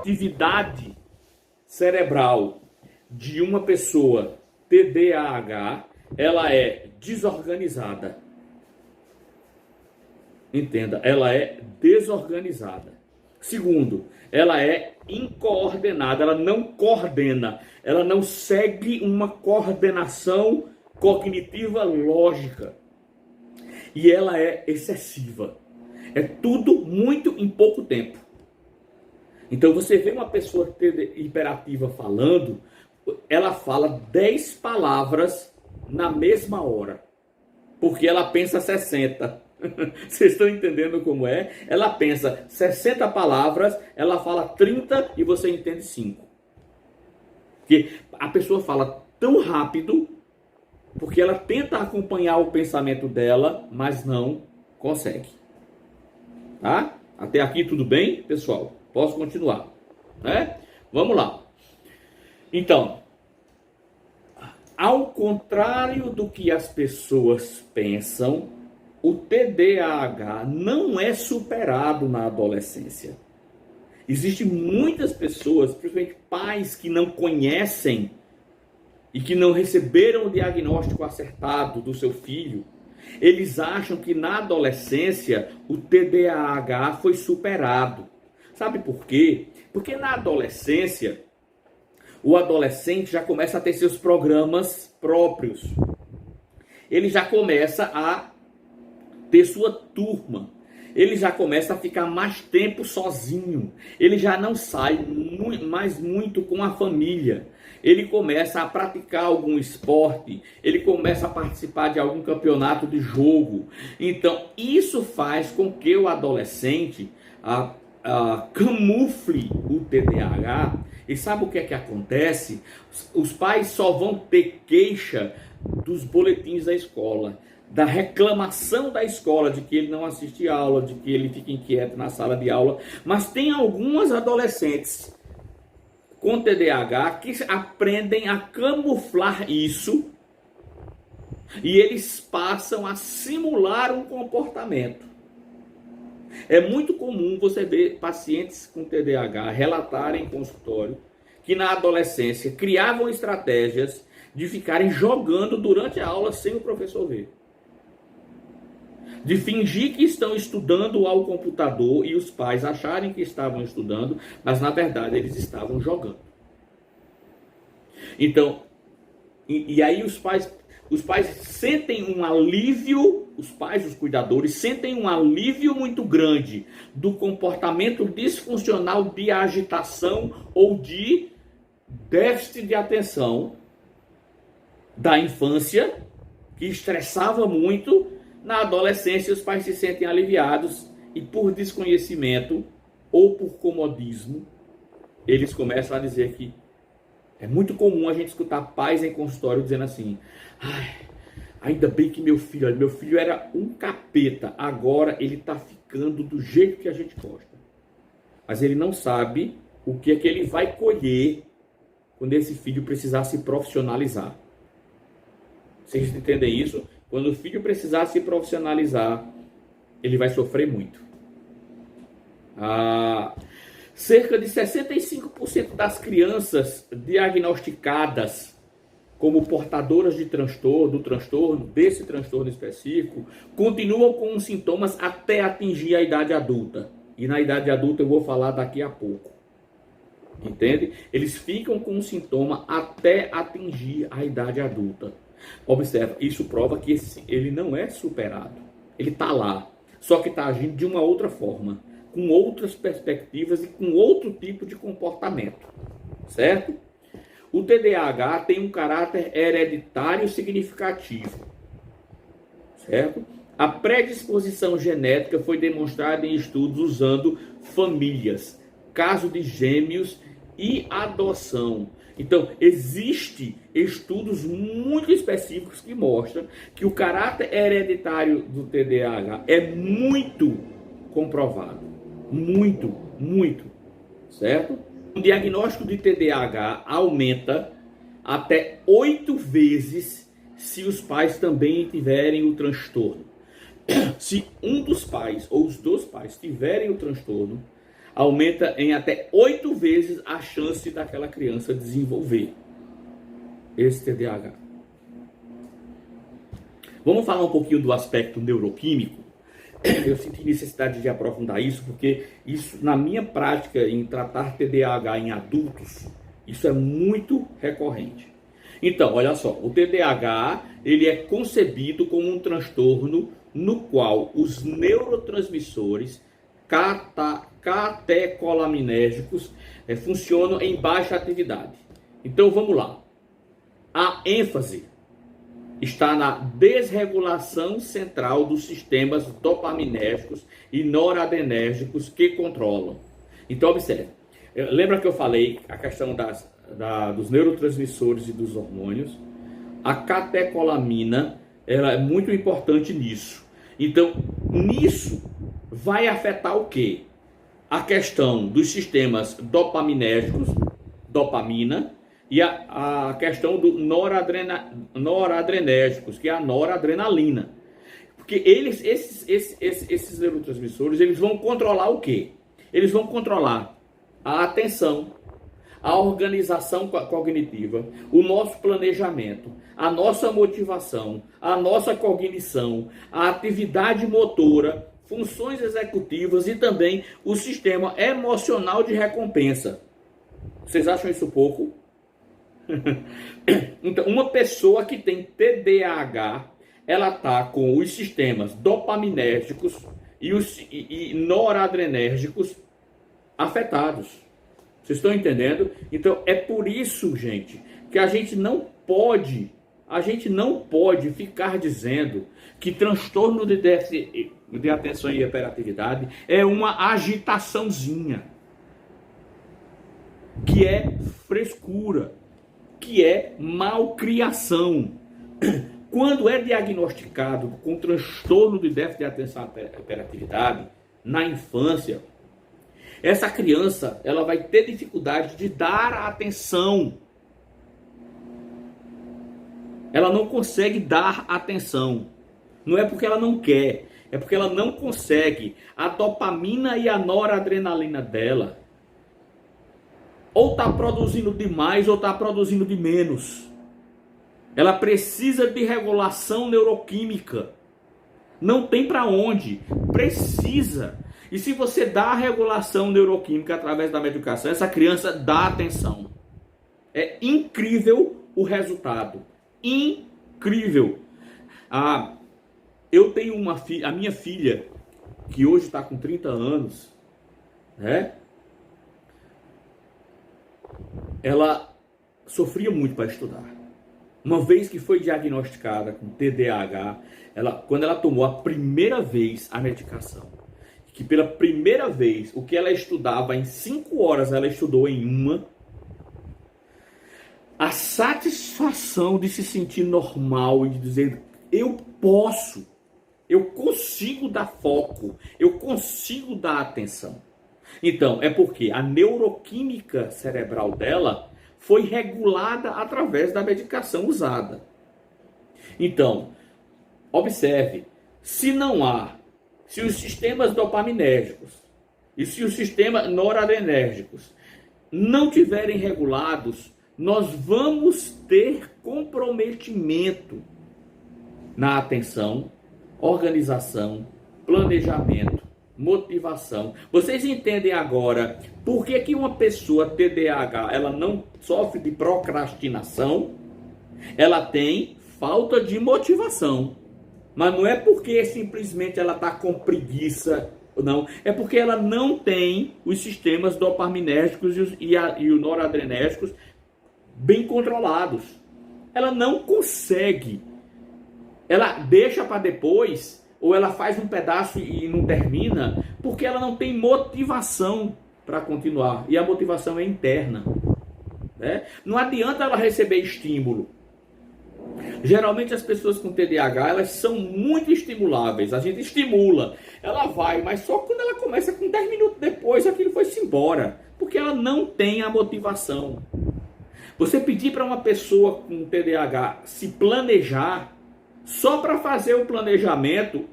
atividade cerebral de uma pessoa TDAH, ela é desorganizada. Entenda, ela é desorganizada. Segundo, ela é incoordenada, ela não coordena, ela não segue uma coordenação cognitiva lógica. E ela é excessiva. É tudo muito em pouco tempo. Então você vê uma pessoa hiperativa falando, ela fala 10 palavras na mesma hora. Porque ela pensa 60. Vocês estão entendendo como é? Ela pensa 60 palavras, ela fala 30 e você entende 5. Porque a pessoa fala tão rápido, porque ela tenta acompanhar o pensamento dela, mas não consegue. Tá? Até aqui tudo bem, pessoal? Posso continuar, né? Vamos lá. Então, ao contrário do que as pessoas pensam, o TDAH não é superado na adolescência. Existem muitas pessoas, principalmente pais, que não conhecem e que não receberam o diagnóstico acertado do seu filho. Eles acham que na adolescência o TDAH foi superado. Sabe por quê? Porque na adolescência o adolescente já começa a ter seus programas próprios. Ele já começa a ter sua turma. Ele já começa a ficar mais tempo sozinho. Ele já não sai mais muito com a família. Ele começa a praticar algum esporte. Ele começa a participar de algum campeonato de jogo. Então, isso faz com que o adolescente camufle o TDAH. E sabe o que é que acontece? Os pais só vão ter queixa dos boletins da escola, da reclamação da escola, de que ele não assiste aula, de que ele fica inquieto na sala de aula. Mas tem algumas adolescentes com TDAH que aprendem a camuflar isso e eles passam a simular um comportamento. É muito comum você ver pacientes com TDAH relatarem em consultório que na adolescência criavam estratégias de ficarem jogando durante a aula sem o professor ver. De fingir que estão estudando ao computador e os pais acharem que estavam estudando, mas na verdade eles estavam jogando. Então, e aí os pais sentem um alívio, os pais, os cuidadores, sentem um alívio muito grande do comportamento disfuncional de agitação ou de déficit de atenção da infância, que estressava muito. Na adolescência, os pais se sentem aliviados e por desconhecimento ou por comodismo, eles começam a dizer que é muito comum a gente escutar pais em consultório dizendo assim: ai, ainda bem que meu filho era um capeta, agora ele está ficando do jeito que a gente gosta. Mas ele não sabe o que é que ele vai colher quando esse filho precisar se profissionalizar. Vocês entendem isso? Quando o filho precisar se profissionalizar, ele vai sofrer muito. Cerca de 65% das crianças diagnosticadas como portadoras de desse transtorno específico, continuam com os sintomas até atingir a idade adulta. E na idade adulta eu vou falar daqui a pouco. Entende? Eles ficam com o sintoma até atingir a idade adulta. Observa, isso prova que ele não é superado. Ele está lá, só que está agindo de uma outra forma, com outras perspectivas e com outro tipo de comportamento. Certo? O TDAH tem um caráter hereditário significativo. Certo? A predisposição genética foi demonstrada em estudos usando famílias, caso de gêmeos e adoção. Então, existem estudos muito específicos que mostram que o caráter hereditário do TDAH é muito comprovado. Muito, muito. Certo? O diagnóstico de TDAH aumenta até 8 vezes se os pais também tiverem o transtorno. Se um dos pais ou os dois pais tiverem o transtorno, aumenta em até 8 vezes a chance daquela criança desenvolver esse TDAH. Vamos falar um pouquinho do aspecto neuroquímico. Eu senti necessidade de aprofundar isso, porque isso, na minha prática em tratar TDAH em adultos, isso é muito recorrente. Então, olha só, o TDAH, ele é concebido como um transtorno no qual os neurotransmissores catecolaminérgicos funcionam em baixa atividade. Então, vamos lá. A ênfase está na desregulação central dos sistemas dopaminérgicos e noradrenérgicos que controlam. Então, observe. Lembra que eu falei a questão dos neurotransmissores e dos hormônios? A catecolamina, ela é muito importante nisso. Então, nisso vai afetar o quê? A questão dos sistemas dopaminérgicos, dopamina, e a questão do noradrenérgicos, que é a noradrenalina. Porque esses neurotransmissores, eles vão controlar o quê? Eles vão controlar a atenção, a organização cognitiva, o nosso planejamento, a nossa motivação, a nossa cognição, a atividade motora, funções executivas e também o sistema emocional de recompensa. Vocês acham isso pouco? Então, uma pessoa que tem TDAH, ela está com os sistemas dopaminérgicos e noradrenérgicos afetados. Vocês estão entendendo? Então, é por isso, gente, que a gente não pode ficar dizendo que transtorno de déficit de atenção e hiperatividade é uma agitaçãozinha, que é frescura, que é malcriação. Quando é diagnosticado com transtorno de déficit de atenção e hiperatividade na infância, essa criança, ela vai ter dificuldade de dar atenção. Ela não consegue dar atenção. Não é porque ela não quer, é porque ela não consegue. A dopamina e a noradrenalina dela ou está produzindo demais ou está produzindo de menos. Ela precisa de regulação neuroquímica. Não tem para onde. Precisa. E se você dá a regulação neuroquímica através da medicação, essa criança dá atenção. É incrível o resultado. Incrível. Eu tenho a minha filha, que hoje está com 30 anos, né? Ela sofria muito para estudar. Uma vez que foi diagnosticada com TDAH, quando ela tomou a primeira vez a medicação, que pela primeira vez o que ela estudava em 5 horas, ela estudou em 1, a satisfação de se sentir normal e de dizer, eu consigo dar foco, eu consigo dar atenção. Então, é porque a neuroquímica cerebral dela foi regulada através da medicação usada. Então, observe, se os sistemas dopaminérgicos e se os sistemas noradrenérgicos não tiverem regulados, nós vamos ter comprometimento na atenção, organização, planejamento, motivação. Vocês entendem agora por que uma pessoa TDAH ela não sofre de procrastinação? Ela tem falta de motivação. Mas não é porque simplesmente ela está com preguiça, não. É porque ela não tem os sistemas dopaminérgicos e os noradrenérgicos bem controlados. Ela não consegue. Ela deixa para depois, ou ela faz um pedaço e não termina, porque ela não tem motivação para continuar. E a motivação é interna. Né? Não adianta ela receber estímulo. Geralmente as pessoas com TDAH, elas são muito estimuláveis. A gente estimula. Ela vai, mas só quando ela começa com 10 minutos depois, aquilo foi-se embora. Porque ela não tem a motivação. Você pedir para uma pessoa com TDAH se planejar, só para fazer o planejamento,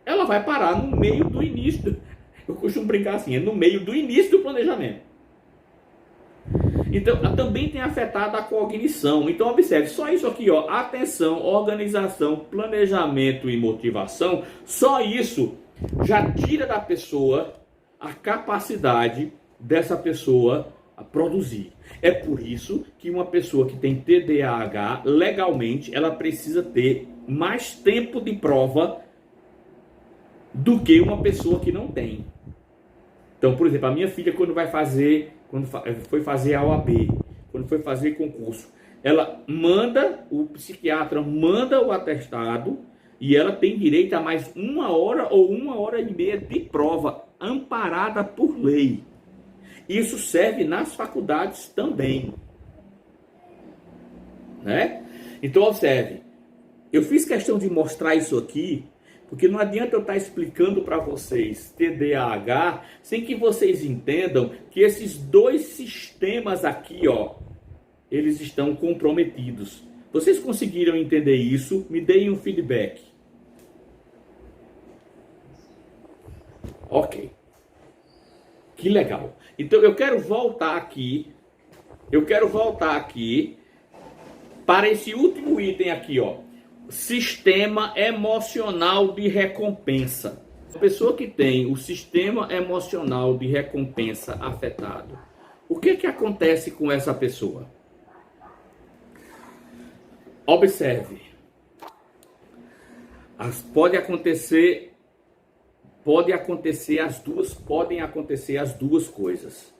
ela vai parar no meio do início. Eu costumo brincar assim, é no meio do início do planejamento. Então, também tem afetado a cognição. Então, observe, só isso aqui, ó, atenção, organização, planejamento e motivação, só isso já tira da pessoa a capacidade dessa pessoa a produzir. É por isso que uma pessoa que tem TDAH, legalmente, ela precisa ter mais tempo de prova do que uma pessoa que não tem. Então, por exemplo, a minha filha, quando foi fazer a OAB, quando foi fazer concurso, ela manda, o psiquiatra manda o atestado e ela tem direito a mais 1 hora ou 1h30 de prova, amparada por lei. Isso serve nas faculdades também, né? Então, observe, eu fiz questão de mostrar isso aqui, porque não adianta eu estar explicando para vocês TDAH sem que vocês entendam que esses dois sistemas aqui, ó, eles estão comprometidos. Vocês conseguiram entender isso? Me deem um feedback. Ok. Que legal. Então eu quero voltar aqui para esse último item aqui, ó. Sistema emocional de recompensa. A pessoa que tem o sistema emocional de recompensa afetado, o que acontece com essa pessoa? Observe. Podem acontecer as duas coisas.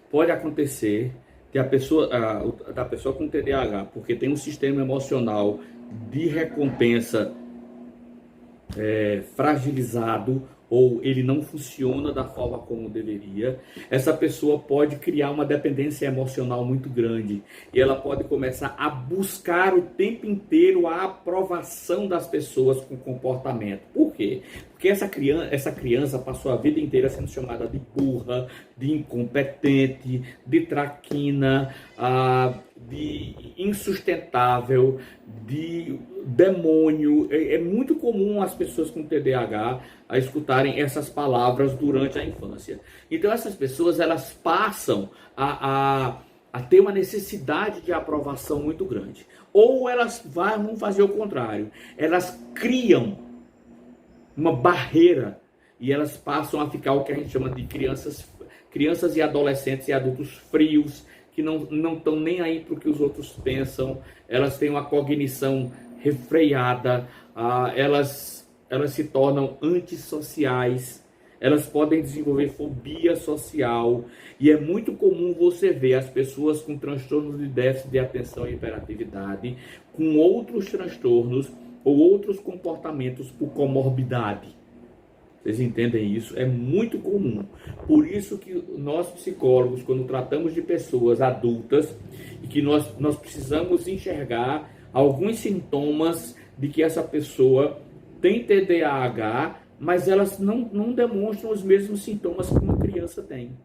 Pode acontecer que da pessoa com TDAH, porque tem um sistema emocional de recompensa fragilizado, ou ele não funciona da forma como deveria, essa pessoa pode criar uma dependência emocional muito grande e ela pode começar a buscar o tempo inteiro a aprovação das pessoas com comportamento. Por quê? Porque essa criança passou a vida inteira sendo chamada de burra, de incompetente, de traquina, de insustentável, de demônio. É muito comum as pessoas com TDAH a escutarem essas palavras durante a infância. Então essas pessoas, elas passam a ter uma necessidade de aprovação muito grande. Ou elas vão fazer o contrário. Elas criam uma barreira e elas passam a ficar o que a gente chama de crianças e adolescentes e adultos frios, que não estão nem aí para o que os outros pensam. Elas têm uma cognição refreada, elas se tornam antissociais, elas podem desenvolver fobia social, e é muito comum você ver as pessoas com transtornos de déficit de atenção e hiperatividade com outros transtornos ou outros comportamentos por comorbidade. Vocês entendem isso? É muito comum. Por isso que nós psicólogos, quando tratamos de pessoas adultas, e que nós precisamos enxergar alguns sintomas de que essa pessoa tem TDAH, mas elas não demonstram os mesmos sintomas que uma criança tem.